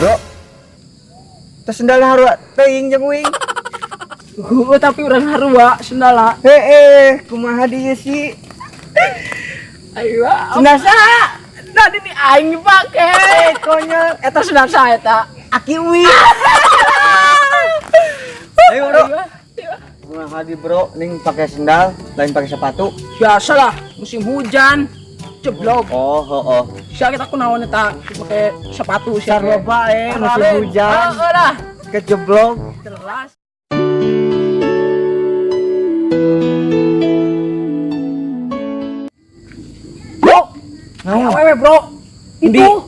Bro. Tas sendal harua teuing jeung wing. Tapi urang harua sendala. Kumaha dieu sih? Ayo. Sendal saha? Tadi di aing dipake. Konyol. Eta sendal saya eta. Aki wing. Ayo, Bro. Kumaha di Bro, ning pakai sendal, lain pakai sepatu. Biasalah musim hujan. Jeblok. Oh. Sia kita kunaon eta pakai sepatu sia Sarwa bae musim hujan. Lah. Kejeblok. Jelas. Awewe bro, itu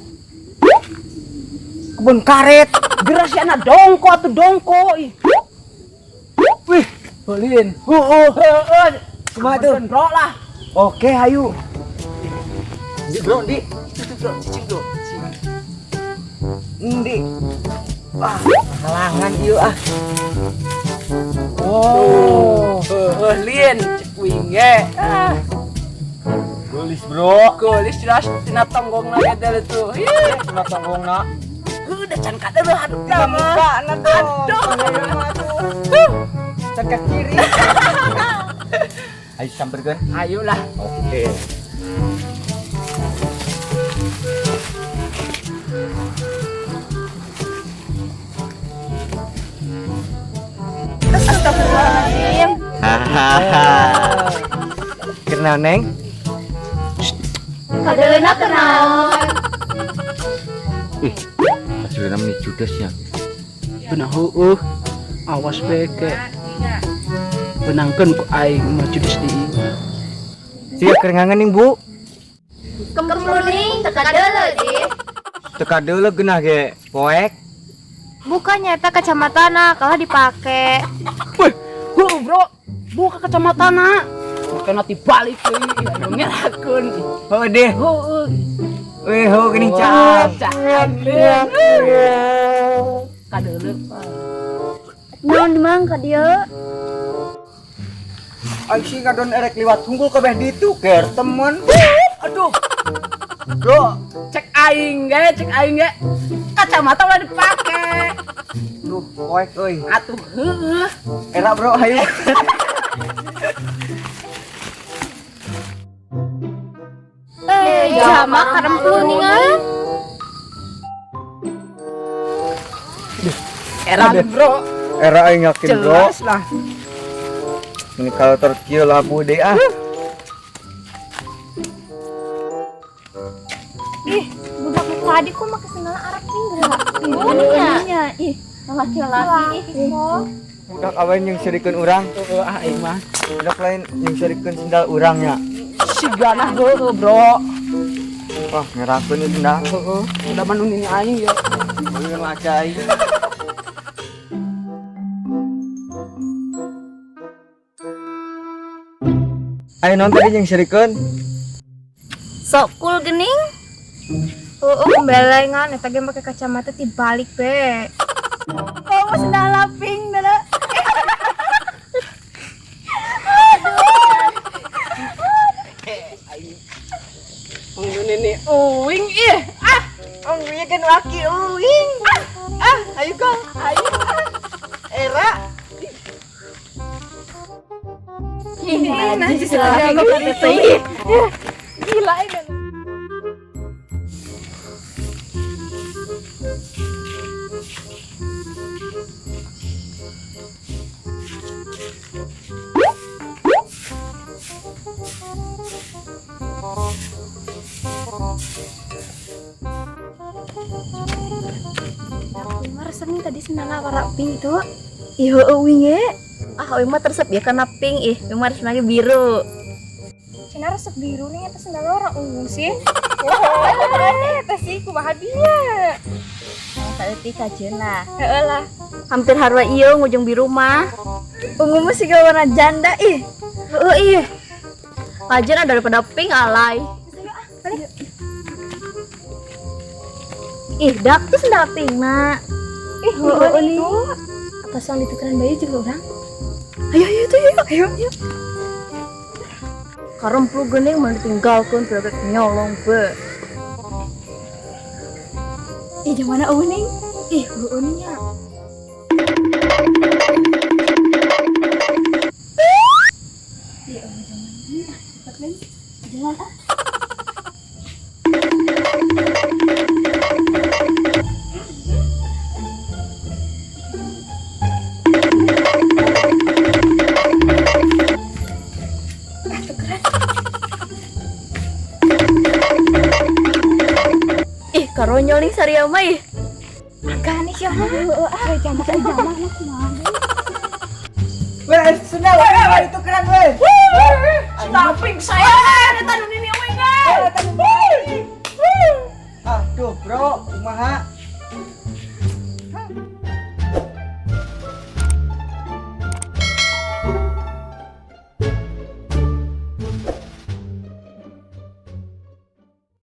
kebun karet. gerasi anak dongko atau dongko. Wih, bolin. Kumaha tuh? Bro lah. Oke, ayo. Bro, di. Cicing bro. Di. Wah, halangan ieu ah. Lin, cek winge. Gulis bro. Gulis jelas tina tonggongna gedel itu. Tina tonggongna. Udah can kadeuh hadap Tina muka na dong. Can ka kiri. Ayo samperkeun. Ayolah. Oke. Astagfirullahaladzim. Hahaha. Kenal Neng? Kadeuna kenaon. Sudah namanya judes ya. Beunah awas beke. Benangkeun ku aing mah judes di. Siga kerengangan ning Bu. Kemruning teka deuleu di. Teka deuleu geunah ge poek. Bukannya eta kacamatana kalah dipake. Wih, bro, buka kacamatana. Makanya dibalik deui, ayo nyerakeun. Heuh deh. Weh, geuning Cak. Kadeuleu. Naon dimang ka dieu? Aing sih ngadon erek liwat tunggul kabeh ditu ker temen. Aduh, Bro, cek aing ge. Kacamata udah dipake. duh poek euy. Atuh heuh. Era bro, ayo. Jamak karempluningan. Era bro, Era aing yakin bro. jelas lah. Ini kalau terkieu labu deh ah. Ih, budak tadi kok make sendal Arab pinggir. Nya, ih, laki-laki ih. Budak aweun yang serikeun urang. Aing mah Budak lain yang serikeun sendal urangnya. sigana heuh bro. Wah, ngerakeun itu dah. Udah manunin aing ya. Ulun macai. Ayo non tadi yang serikeun. Sok cool geuning. Kembelengan eta ge make kacamata dibalik be. Oh, mas sendal laping bener. Ini uwing ih. Ongnya kan laki uing. Ayo kang, ayo. Era. Nanti silahkan gue gila ini. Resep nih tadi sendal warna pink itu. Iya uing ya. Uing mah resep ya karena pink ih. Uing mah resepnya biru. Cina resep biru nih atas sendal warna ungu sih. Wah, eta sih kumaha dia. Tadi kajeun lah. Heeh lah. Hampir harwa ieu ngujung biru mah. Ungu mah siga warna janda ih. Heeh ih. Kajeun daripada pink alay. Balik. Ih, dak tuh sendal pink, Nak. Ih, itu. Apa sang ditukeran bayi juga orang? Ayo tuh, ayo. Karemplu geuning mah ditinggalkeun produk nyolong be. Ih, gimana uning? Ih, uningnya. Ya Allah, jangan. Cepat Lin. Jangan ah. Ih, karonyol nih Sariyama ih. Agak nih siapa? Jamak anak mah. Weh, sendal, itu keren weh. Laping saya ada tanu ini we guys. Aduh bro, kumaha?